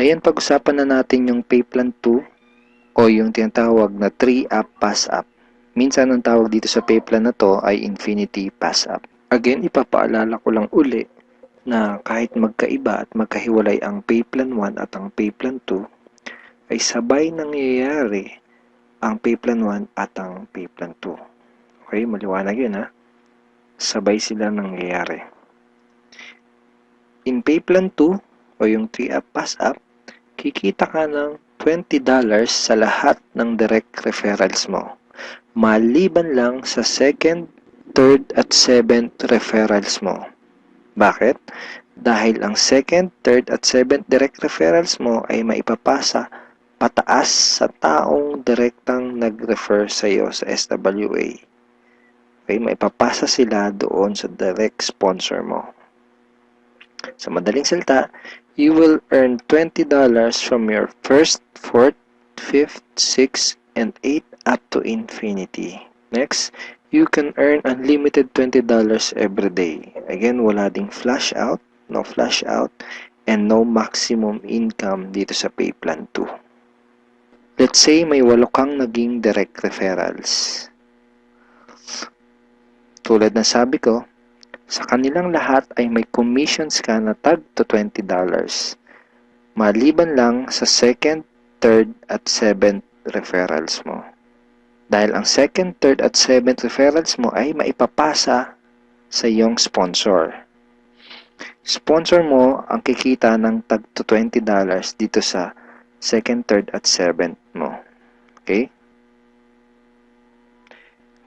Ngayon, pag-usapan na natin yung pay plan 2 o yung tinatawag na 3-up pass-up. Minsan, ang tawag dito sa pay plan na to ay infinity pass-up. Again, ipapaalala ko lang uli na kahit magkaiba at magkahiwalay ang pay plan 1 at ang pay plan 2, ay sabay nangyayari ang pay plan 1 at ang pay plan 2. Okay, maliwanag yun ha. Sabay sila nangyayari. In pay plan 2 o yung 3-up pass-up, kikita ka ng $20 sa lahat ng direct referrals mo. Maliban lang sa second, third at seventh referrals mo. Bakit? Dahil ang second, third at seventh direct referrals mo ay maipapasa pataas sa taong direktang nag-refer sa iyo sa SWA. Okay, maipapasa sila doon sa direct sponsor mo. Sa madaling salita, you will earn $20 from your first, fourth, fifth, sixth, and 8th up to infinity. Next, you can earn unlimited $20 every day. Again, wala ding flash out, no flash out, and no maximum income dito sa pay plan 2. Let's say may 8 kang naging direct referrals. Tulad ng sabi ko, sa kanilang lahat ay may commissions ka na tag to $20. Maliban lang sa second, third, at seventh referrals mo. Dahil ang second, third, at seventh referrals mo ay maipapasa sa iyong sponsor. Sponsor mo ang kikita ng tag to $20 dito sa second, third, at seventh mo. Okay?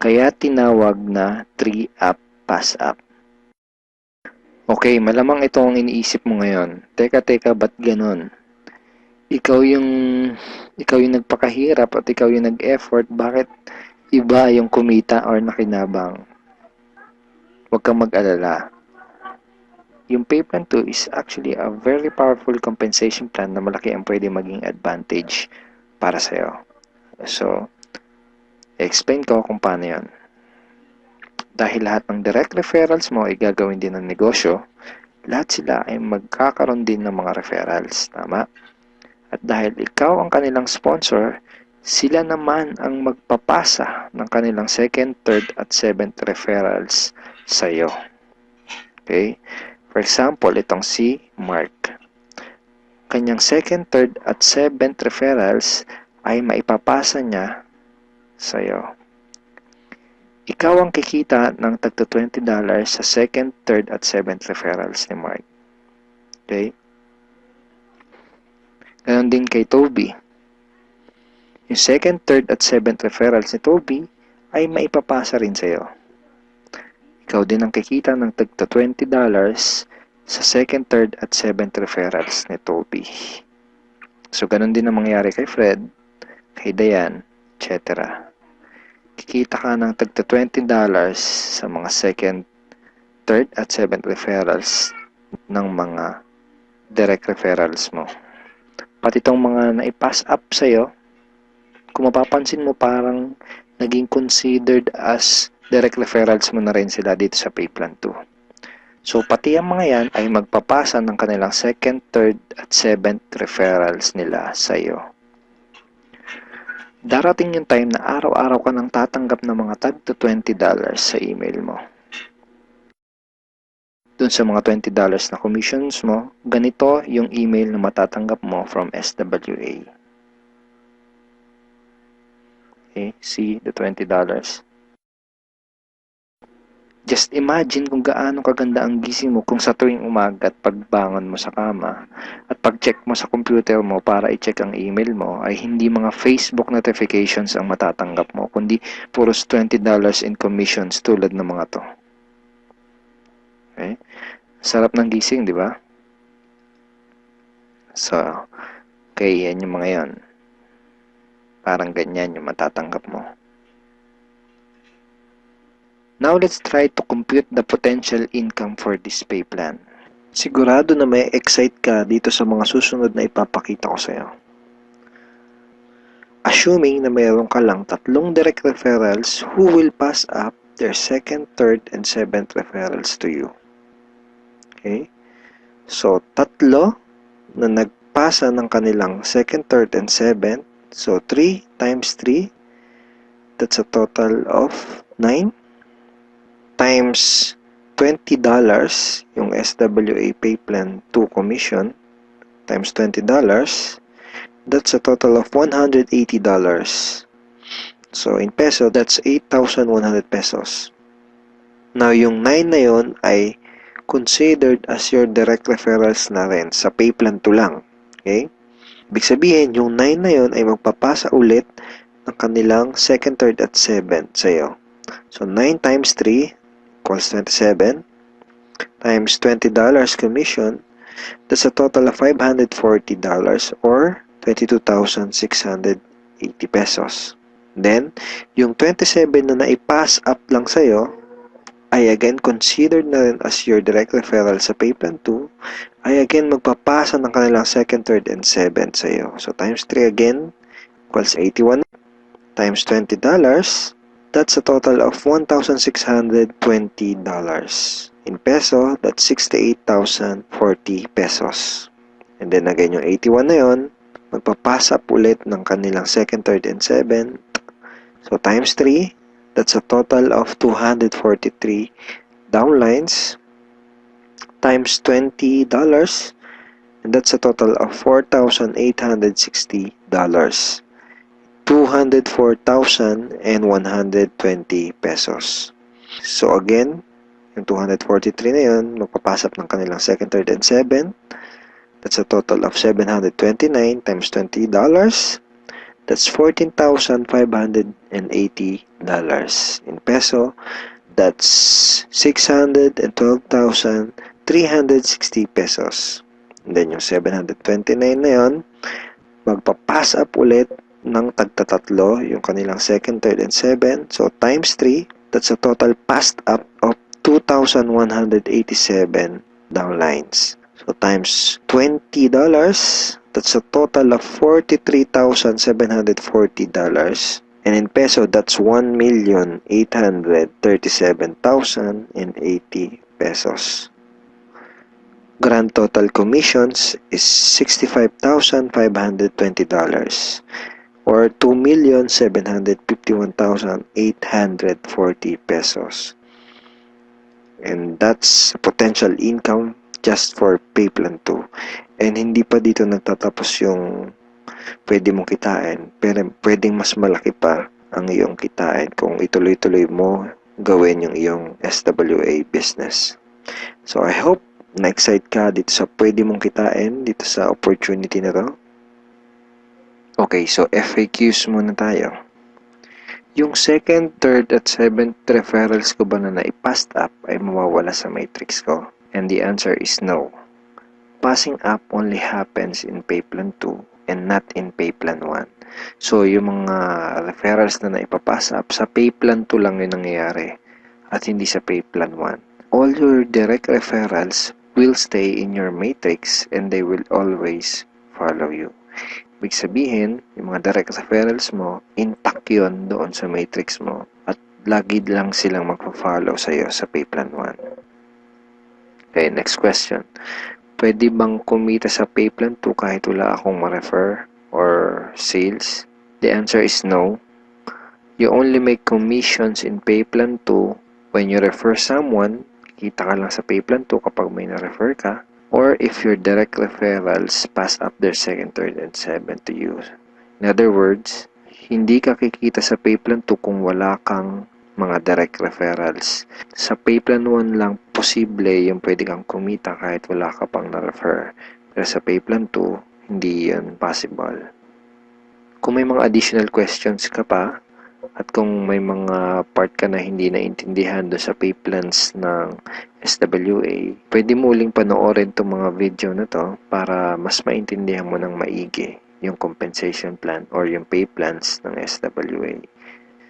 Kaya tinawag na 3-up pass-up. Okay, malamang ito ang iniisip mo ngayon. Teka, ba't ganon? Ikaw yung nagpakahirap at ikaw yung nag-effort, bakit iba yung kumita or nakinabang? Huwag kang mag-alala. Yung pay plan 2 is actually a very powerful compensation plan na malaki ang pwede maging advantage para sa'yo. So, explain ko kung paano yun. Dahil lahat ng direct referrals mo ay gagawin din ng negosyo, lahat sila ay magkakaroon din ng mga referrals. Tama? At dahil ikaw ang kanilang sponsor, sila naman ang magpapasa ng kanilang second, third, at seventh referrals sa iyo. Okay? For example, itong si Mark. Kanyang second, third, at seventh referrals ay maipapasa niya sa iyo. Ikaw ang kikita ng tagto $20 sa second, third, at seventh referrals ni Mark. Okay? Ganon din kay Toby. Yung second, third, at seventh referrals ni Toby ay maipapasa rin sa iyo. Ikaw din ang kikita ng tagto $20 sa second, third, at seventh referrals ni Toby. So, ganon din ang mangyayari kay Fred, kay Diane, etc. Kikita ka ng tagto $20 sa mga second, third, at seventh referrals ng mga direct referrals mo. Pati itong mga naipass up sa'yo, kung mapapansin mo parang naging considered as direct referrals mo na rin sila dito sa pay plan 2. So, pati ang mga yan ay magpapasa ng kanilang second, third, at seventh referrals nila sa'yo. Darating yung time na araw-araw ka nang tatanggap ng mga tag to $20 sa email mo. Dun sa mga $20 na commissions mo, ganito yung email na matatanggap mo from SWA. Okay, see the $20. Just imagine kung gaano kaganda ang gising mo kung sa tuwing umaga at pagbangon mo sa kama at pag-check mo sa computer mo para i-check ang email mo ay hindi mga Facebook notifications ang matatanggap mo, kundi puros $20 in commissions tulad ng mga to. Okay? Sarap ng gising, di ba? So, okay, yan yung mga yan. Parang ganyan yung matatanggap mo. Now, let's try to compute the potential income for this pay plan. Sigurado na may excite ka dito sa mga susunod na ipapakita ko sa iyo. Assuming na mayroon ka lang 3 direct referrals who will pass up their second, third, and seventh referrals to you. Okay? So, 3 na magpapasa ng kanilang 2nd, 3rd, and 7th. So, 3 times 3, that's a total of 9 times $20 yung SWA Pay Plan 2 commission times $20, that's a total of $180. So, in peso, that's 8,100 pesos. Now, yung 9 na yun ay considered as your direct referrals na rin sa Pay Plan 2 lang. Okay? Ibig sabihin, yung 9 na yun ay magpapasa ulit ng kanilang 2nd, 3rd, at 7th sa'yo. So, 9 times 3 equals 27 times $20 commission, that's a total of $540 or 22,680 pesos. Then, yung 27 na naipass up lang sa'yo ay again considered na rin as your direct referral sa Pay Plan 2 ay again magpapasa ng kanilang 2nd, 3rd, and 7th sa'yo. So, times 3 again equals 81 times $20, that's a total of $1,620. In peso, that's 68,040 pesos. And then again, yung 81 na yun, magpapasa ulit ng kanilang 2nd, 3rd, and 7th. So, times 3, that's a total of 243 downlines times $20, and that's a total of $4,860. 204,120 pesos. So again, yung 243 na yun, magpapasap ng kanilang 2nd, 3rd, and 7th. That's a total of 729 times $20. That's $14,580. In peso, that's 612,360 pesos. And then yung 729 na yun, magpapass up ulit ng tagtatatlo yung kanilang 2nd, 3rd, and 7th. So, times 3, that's a total passed up of 2,187 downlines. So, times $20, that's a total of $43,740. And in peso, that's 1,837,080 pesos. Grand total commissions is $65,520 or 2,751,840 pesos. And that's potential income just for Pay Plan 2. And hindi pa dito nagtatapos yung pwede mong kitain, pero pwedeng mas malaki pa ang iyong kitain kung ituloy-tuloy mo gawin yung iyong SWA business. So I hope na-excite ka dito sa pwede mong kitain dito sa opportunity na to. Okay, so FAQs muna tayo. Yung 2nd, 3rd, at 7th referrals ko ba na naipassed up ay mawawala sa matrix ko? And the answer is no. Passing up only happens in Pay Plan 2 and not in Pay Plan 1. So, yung mga referrals na naipapass up, sa Pay Plan 2 lang yung nangyayari at hindi sa Pay Plan 1. All your direct referrals will stay in your matrix and they will always follow you. Ibig sabihin, yung mga direct referrals mo, intact yun doon sa matrix mo at lagi lang silang magpa-follow sa'yo sa Pay Plan 1. Okay, next question. Pwede bang kumita sa Pay Plan 2 kahit wala akong ma-refer or sales? The answer is no. You only make commissions in Pay Plan 2 when you refer someone. Kita ka lang sa Pay Plan 2 kapag may na-refer ka, or if your direct referrals pass up their 2nd, 3rd, and 7th to you. In other words, hindi ka kikita sa Pay Plan 2 kung wala kang mga direct referrals. Sa Pay Plan 1 lang posible yung pwede kang kumita kahit wala ka pang na-refer. Pero sa Pay Plan 2, hindi yun possible. Kung may mga additional questions ka pa, at kung may mga part ka na hindi naintindihan doon sa pay plans ng SWA, pwede mo uling panoorin itong mga video na to para mas maintindihan mo ng maigi yung compensation plan or yung pay plans ng SWA.